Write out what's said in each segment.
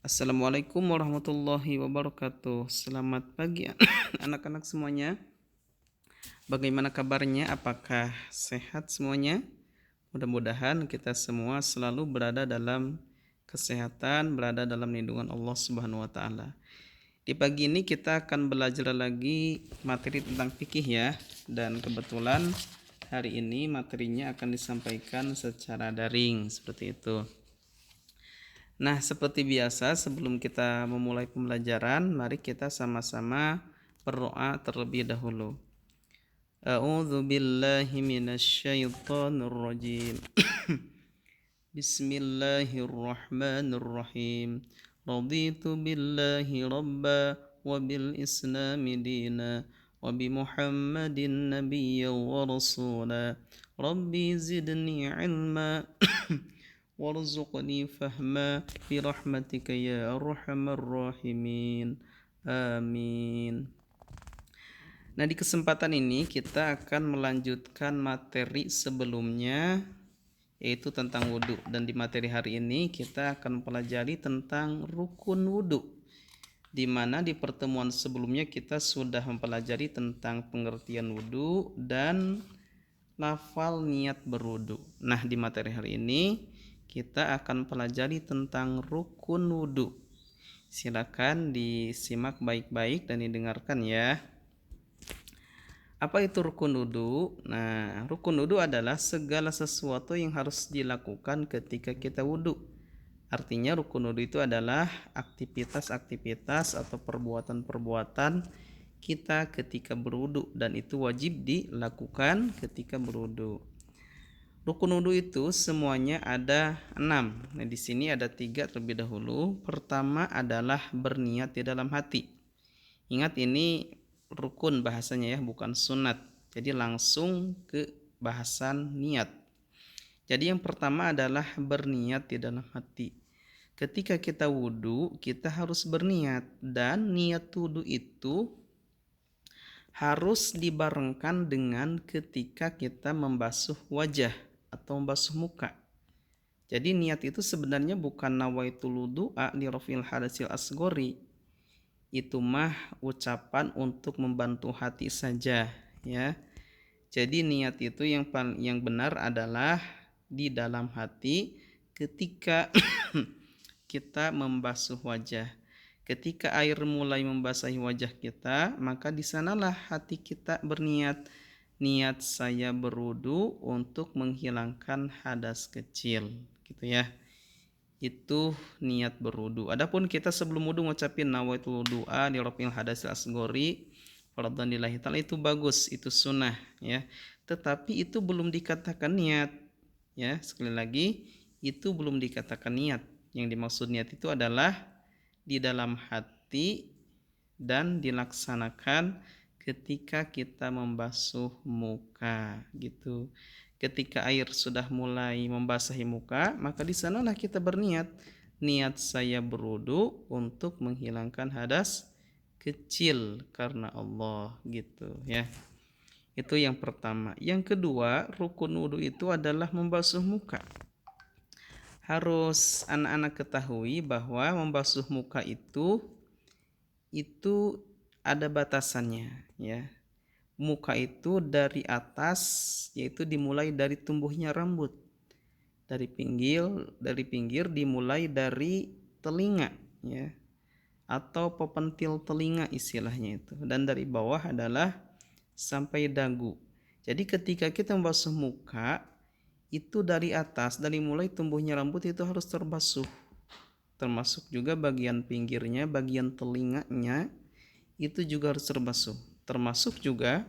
Assalamualaikum warahmatullahi wabarakatuh. Selamat pagi anak-anak semuanya. Bagaimana kabarnya? Apakah sehat semuanya? Mudah-mudahan kita semua selalu berada dalam kesehatan, berada dalam lindungan Allah Subhanahu wa taala. Di pagi ini kita akan belajar lagi materi tentang fikih ya. Dan kebetulan hari ini materinya akan disampaikan secara daring seperti itu. Nah, seperti biasa sebelum kita memulai pembelajaran, mari kita sama-sama berdoa terlebih dahulu. A'udzu billahi minasyaitonir rajim. Bismillahirrahmanirrahim. Raditu billahi rabba wa bil islami dina wa bi Muhammadin nabiyyan wa rasula. Rabbi zidni ilma warzuqni fahma birahmatika ya arhamar rahimin. Amin. Nah, di kesempatan ini kita akan melanjutkan materi sebelumnya, yaitu tentang wudhu. Dan di materi hari ini kita akan mempelajari tentang rukun wudhu, di mana di pertemuan sebelumnya kita sudah mempelajari tentang pengertian wudhu dan lafal niat berwudhu. Nah, di materi hari ini kita akan pelajari tentang rukun wudhu. Silakan disimak baik-baik dan didengarkan ya. Apa itu rukun wudhu? Nah, rukun wudhu adalah segala sesuatu yang harus dilakukan ketika kita wudhu. Artinya rukun wudhu itu adalah aktivitas-aktivitas atau perbuatan-perbuatan kita ketika berwudhu, dan itu wajib dilakukan ketika berwudhu. Rukun wudhu itu semuanya ada 6. Nah, di sini ada 3 terlebih dahulu. Pertama adalah berniat di dalam hati. Ingat, ini rukun bahasanya ya, bukan sunat. Jadi langsung ke bahasan niat. Jadi yang pertama adalah berniat di dalam hati. Ketika kita wudhu, kita harus berniat, dan niat wudhu itu harus dibarengkan dengan ketika kita membasuh wajah atau membasuh muka. Jadi niat itu sebenarnya bukan nawaitul wudu'a li rafil hadasil asgori. Itu mah ucapan untuk membantu hati saja ya. Jadi niat itu yang benar adalah di dalam hati ketika kita membasuh wajah. Ketika air mulai membasahi wajah kita, maka di sanalah hati kita berniat, niat saya berwudu untuk menghilangkan hadas kecil, gitu ya. Itu niat berwudu. Adapun kita sebelum wudu ngucapin nawaitul wudu'a li rafil hadasil asgori fardhan lillahi ta'ala, itu bagus, itu sunnah ya. Tetapi itu belum dikatakan niat ya. Sekali lagi, itu belum dikatakan niat. Yang dimaksud niat itu adalah di dalam hati dan dilaksanakan ketika kita membasuh muka gitu. Ketika air sudah mulai membasahi muka, maka di sanalah kita berniat, niat saya berwudu untuk menghilangkan hadas kecil karena Allah gitu ya. Itu yang pertama. Yang kedua, rukun wudu itu adalah membasuh muka. Harus anak-anak ketahui bahwa membasuh muka itu ada batasannya ya. Muka itu dari atas, yaitu dimulai dari tumbuhnya rambut. Dari pinggir dimulai dari telinga ya, atau pepentil telinga istilahnya itu, dan dari bawah adalah sampai dagu. Jadi ketika kita membasuh muka itu dari atas, dari mulai tumbuhnya rambut itu harus terbasuh, termasuk juga bagian pinggirnya, bagian telinganya itu juga harus terbasuh, termasuk juga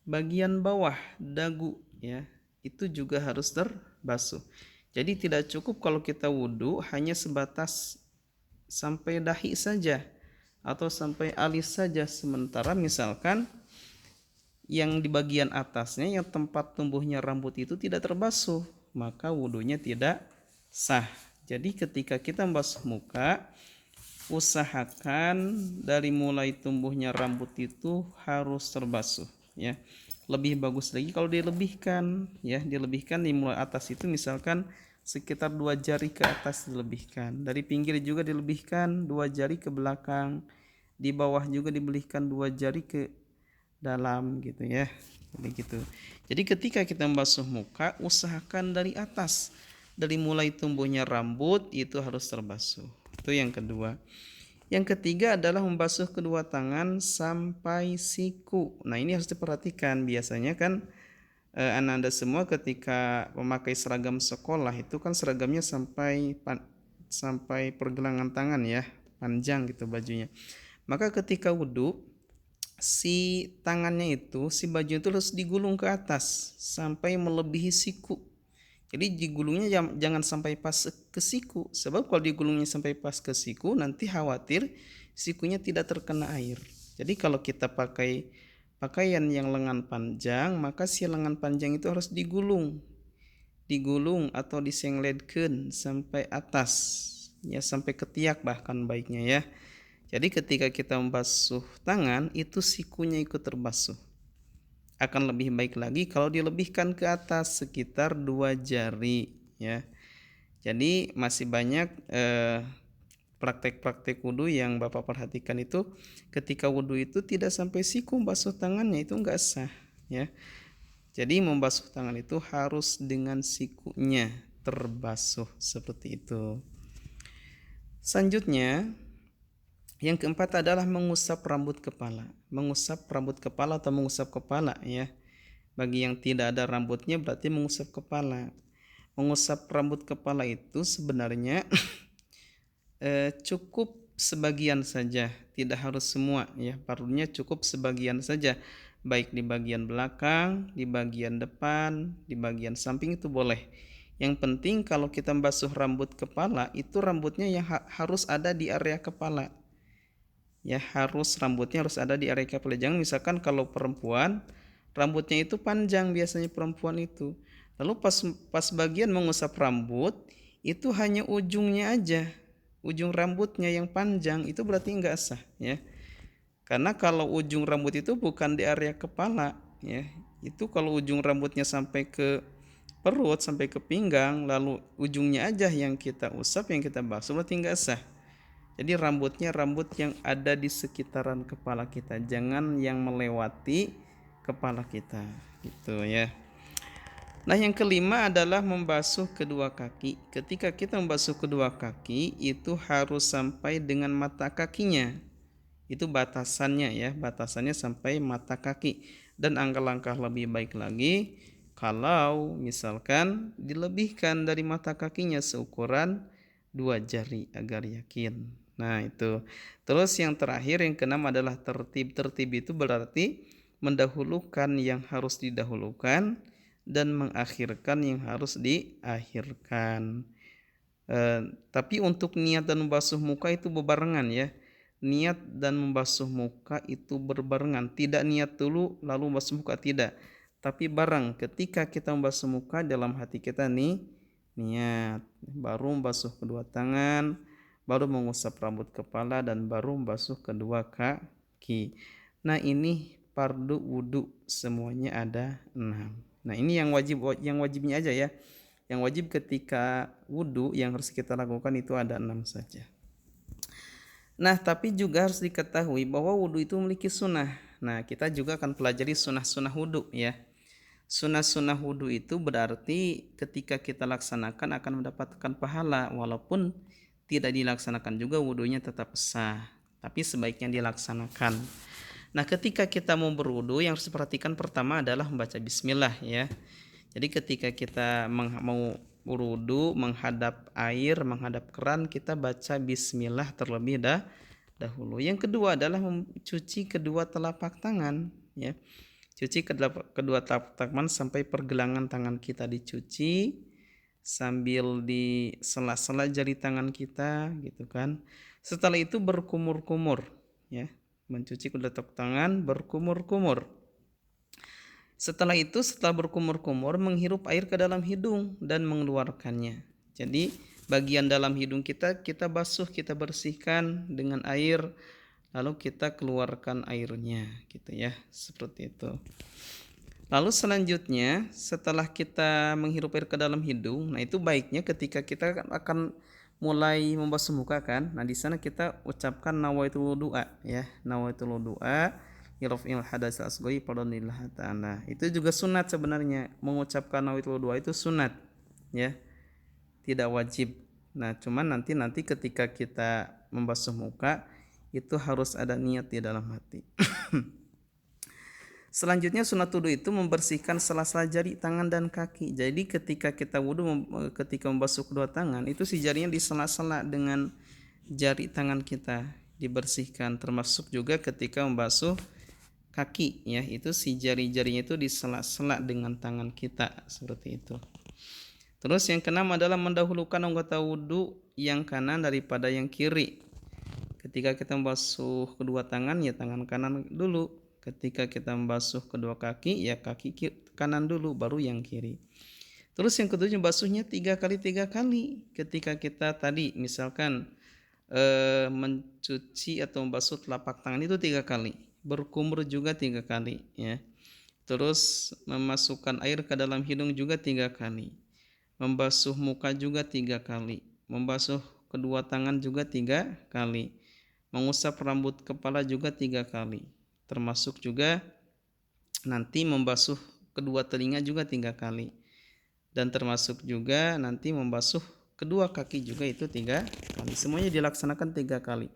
bagian bawah dagu ya, itu juga harus terbasuh. Jadi tidak cukup kalau kita wudhu hanya sebatas sampai dahi saja atau sampai alis saja, sementara misalkan yang di bagian atasnya, yang tempat tumbuhnya rambut itu tidak terbasuh, maka wudhunya tidak sah. Jadi ketika kita membasuh muka, usahakan dari mulai tumbuhnya rambut itu harus terbasuh ya. Lebih bagus lagi kalau dilebihkan ya, dilebihkan di mulai atas itu misalkan sekitar 2 jari ke atas dilebihkan. Dari pinggir juga dilebihkan 2 jari ke belakang. Di bawah juga dibelihkan 2 jari ke dalam gitu ya. Begitu. Jadi ketika kita membasuh muka, usahakan dari atas. Dari mulai tumbuhnya rambut itu harus terbasuh. Itu yang kedua. Yang ketiga adalah membasuh kedua tangan sampai siku. Nah, ini harus diperhatikan. Biasanya kan anak-anak semua ketika memakai seragam sekolah itu kan seragamnya sampai pergelangan tangan ya, panjang gitu bajunya. Maka ketika wudhu, si tangannya itu, si baju itu harus digulung ke atas sampai melebihi siku. Jadi digulungnya jangan sampai pas ke siku, sebab kalau digulungnya sampai pas ke siku nanti khawatir sikunya tidak terkena air. Jadi kalau kita pakai pakaian yang lengan panjang, maka si lengan panjang itu harus digulung atau disengledkeun sampai atas, ya sampai ketiak bahkan baiknya ya. Jadi ketika kita membasuh tangan itu sikunya ikut terbasuh. Akan lebih baik lagi kalau dilebihkan ke atas sekitar 2 jari ya. Jadi masih banyak praktek-praktek wudhu yang Bapak perhatikan itu ketika wudhu itu tidak sampai siku basuh tangannya, itu enggak sah ya. Jadi membasuh tangan itu harus dengan sikunya terbasuh seperti itu. Selanjutnya yang keempat adalah mengusap rambut kepala. Mengusap rambut kepala atau mengusap kepala ya. Bagi yang tidak ada rambutnya berarti mengusap kepala. Mengusap rambut kepala itu sebenarnya cukup sebagian saja, tidak harus semua ya. Perlunya cukup sebagian saja. Baik di bagian belakang, di bagian depan, di bagian samping itu boleh. Yang penting kalau kita membasuh rambut kepala itu rambutnya yang harus ada di area kepala. Ya rambutnya harus ada di area kepala. Jangan misalkan kalau perempuan rambutnya itu panjang, biasanya perempuan itu, lalu pas bagian mengusap rambut itu hanya ujungnya aja, ujung rambutnya yang panjang, itu berarti enggak sah ya. Karena kalau ujung rambut itu bukan di area kepala ya, itu kalau ujung rambutnya sampai ke perut, sampai ke pinggang, lalu ujungnya aja yang kita usap, yang kita basuh, berarti enggak sah. Jadi rambutnya rambut yang ada di sekitaran kepala kita, jangan yang melewati kepala kita gitu ya. Nah yang kelima adalah membasuh kedua kaki. Ketika kita membasuh kedua kaki itu harus sampai dengan mata kakinya. Itu batasannya ya, batasannya sampai mata kaki. Dan langkah lebih baik lagi kalau misalkan dilebihkan dari mata kakinya seukuran 2 jari agar yakin. Nah itu. Terus yang terakhir yang keenam adalah tertib. Tertib itu berarti mendahulukan yang harus didahulukan dan mengakhirkan yang harus diakhirkan. Tapi untuk niat dan membasuh muka itu berbarengan ya. Niat dan membasuh muka itu berbarengan. Tidak niat dulu lalu membasuh muka, tidak. Tapi bareng ketika kita membasuh muka dalam hati kita nih niat, baru membasuh kedua tangan, baru mengusap rambut kepala, dan baru membasuh kedua kaki. Nah ini fardu wudhu semuanya ada 6. Nah ini yang wajibnya aja ya. Yang wajib ketika wudhu yang harus kita lakukan itu ada 6 saja. Nah tapi juga harus diketahui bahwa wudhu itu memiliki sunnah. Nah kita juga akan pelajari sunnah-sunnah wudhu ya. Sunnah-sunnah wudhu itu berarti ketika kita laksanakan akan mendapatkan pahala, walaupun tidak dilaksanakan juga wudhunya tetap sah, tapi sebaiknya dilaksanakan. Nah ketika kita mau berwudhu yang harus diperhatikan pertama adalah membaca bismillah ya. Jadi ketika kita mau berwudhu menghadap air, menghadap keran, kita baca bismillah terlebih dahulu. Yang kedua adalah mencuci kedua telapak tangan ya. Cuci kedua telapak tangan sampai pergelangan tangan kita dicuci sambil di sela-sela jari tangan kita gitu kan. Setelah itu berkumur-kumur ya. Mencuci kedua telapak tangan berkumur-kumur. Setelah itu setelah berkumur-kumur menghirup air ke dalam hidung dan mengeluarkannya. Jadi bagian dalam hidung kita basuh, kita bersihkan dengan air, lalu kita keluarkan airnya gitu ya, seperti itu. Lalu selanjutnya setelah kita menghirup air ke dalam hidung, nah itu baiknya ketika kita akan mulai membasuh muka kan. Nah di sana kita ucapkan nawaitul wudu'a ya, nawaitul wudu'a liraf'il hadatsil asghari fardhonillah ta'ala. Itu juga sunat sebenarnya, mengucapkan nawaitul wudu'a itu sunat ya, tidak wajib. Nah cuman nanti ketika kita membasuh muka itu harus ada niat di dalam hati. Selanjutnya sunat wudhu itu membersihkan sela-sela jari tangan dan kaki. Jadi ketika kita wudhu, ketika membasuh kedua tangan itu si jarinya disela-sela dengan jari tangan kita dibersihkan. Termasuk juga ketika membasuh kaki ya, itu si jari-jarinya itu disela-sela dengan tangan kita seperti itu. Terus yang keenam adalah mendahulukan anggota wudhu yang kanan daripada yang kiri. Ketika kita membasuh kedua tangan ya tangan kanan dulu. Ketika kita membasuh kedua kaki ya kaki kanan dulu baru yang kiri. Terus yang ketujuh basuhnya 3 kali 3 kali. Ketika kita tadi misalkan mencuci atau membasuh telapak tangan itu 3 kali. Berkumur juga 3 kali ya. Terus memasukkan air ke dalam hidung juga 3 kali. Membasuh muka juga 3 kali. Membasuh kedua tangan juga 3 kali. Mengusap rambut kepala juga 3 kali. Termasuk juga nanti membasuh kedua telinga juga 3 kali. Dan termasuk juga nanti membasuh kedua kaki juga itu 3 kali. Semuanya dilaksanakan 3 kali.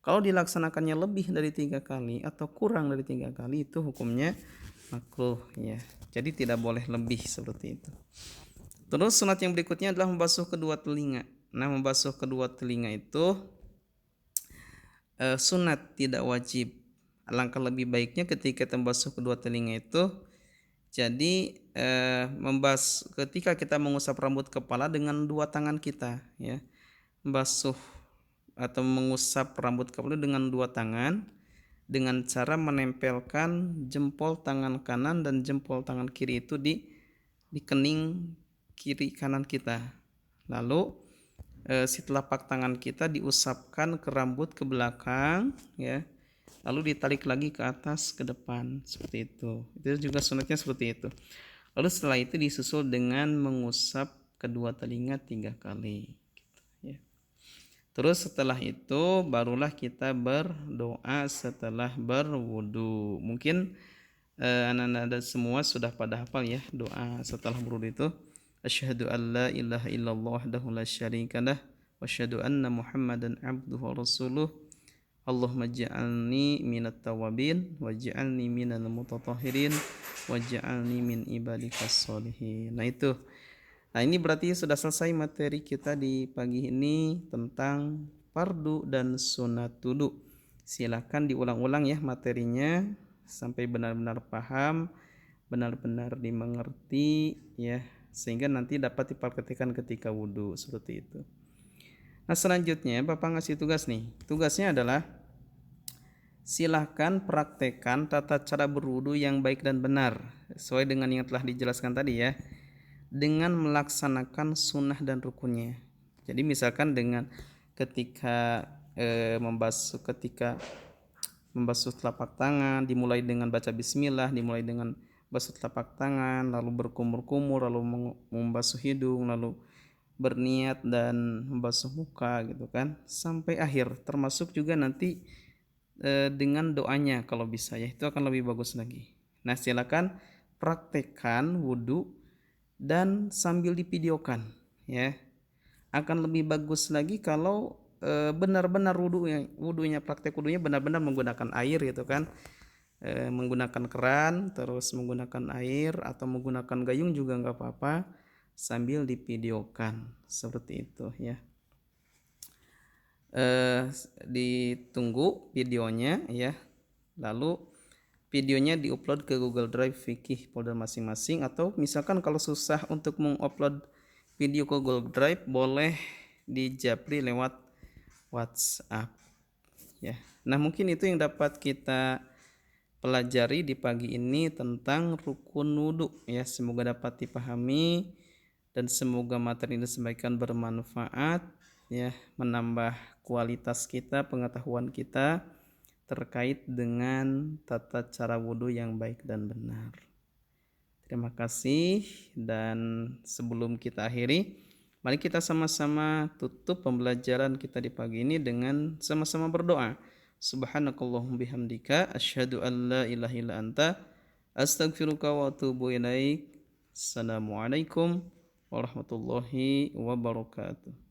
Kalau dilaksanakannya lebih dari 3 kali atau kurang dari 3 kali itu hukumnya makruh ya. Jadi tidak boleh lebih seperti itu. Terus sunat yang berikutnya adalah membasuh kedua telinga. Nah, membasuh kedua telinga itu sunat tidak wajib. Alangkah lebih baiknya ketika kita membasuh kedua telinga itu jadi ketika kita mengusap rambut kepala dengan dua tangan kita ya, membasuh atau mengusap rambut kepala dengan dua tangan dengan cara menempelkan jempol tangan kanan dan jempol tangan kiri itu di kening kiri kanan kita. Lalu si telapak tangan kita diusapkan ke rambut ke belakang ya, lalu ditarik lagi ke atas ke depan seperti itu. Itu juga sunatnya seperti itu. Lalu setelah itu disusul dengan mengusap kedua telinga 3 kali gitu, ya. Terus setelah itu barulah kita berdoa setelah berwudu. Mungkin anak-anak semua sudah pada hafal ya doa setelah berwudu itu. Asyhadu an la ilaha illallah wahdahu la syarikalah wa asyhadu anna Muhammadan abduhu wa rasuluh. Allahumma ja'alni minat tawabin waj'alni minal mutatahhirin waj'alni min ibadikas sholihin. Nah itu. Nah ini berarti sudah selesai materi kita di pagi ini tentang fardu dan sunat wudu. Silakan diulang-ulang ya materinya sampai benar-benar paham, benar-benar dimengerti ya, sehingga nanti dapat dipraktikkan ketika wudu seperti itu. Nah selanjutnya Bapak ngasih tugas nih. Tugasnya adalah silahkan praktekkan tata cara berwudu yang baik dan benar sesuai dengan yang telah dijelaskan tadi ya, dengan melaksanakan sunnah dan rukunnya. Jadi misalkan dengan ketika membasuh telapak tangan dimulai dengan baca bismillah, dimulai dengan basuh telapak tangan, lalu berkumur-kumur, lalu membasuh hidung, lalu berniat dan membasuh muka gitu kan sampai akhir, termasuk juga nanti dengan doanya kalau bisa ya, itu akan lebih bagus lagi. Nah silakan praktekkan wudhu dan sambil divideokan ya, akan lebih bagus lagi kalau benar-benar wudhunya praktek wudhunya benar-benar menggunakan air gitu kan, menggunakan keran terus menggunakan air atau menggunakan gayung juga nggak apa-apa sambil divideokan seperti itu ya. Ditunggu videonya ya, lalu videonya diupload ke Google Drive fikih folder masing-masing, atau misalkan kalau susah untuk mengupload video ke Google Drive boleh dijapri lewat WhatsApp ya. Nah mungkin itu yang dapat kita pelajari di pagi ini tentang rukun wudhu ya. Semoga dapat dipahami dan semoga materi ini disampaikan bermanfaat ya, menambah kualitas kita, pengetahuan kita terkait dengan tata cara wudhu yang baik dan benar. Terima kasih, dan sebelum kita akhiri, mari kita sama-sama tutup pembelajaran kita di pagi ini dengan sama-sama berdoa. Subhanakallahumma bihamdika asyhadu an la ilaha illa anta astaghfiruka wa atubu ilaik. Assalamualaikum warahmatullahi wabarakatuh.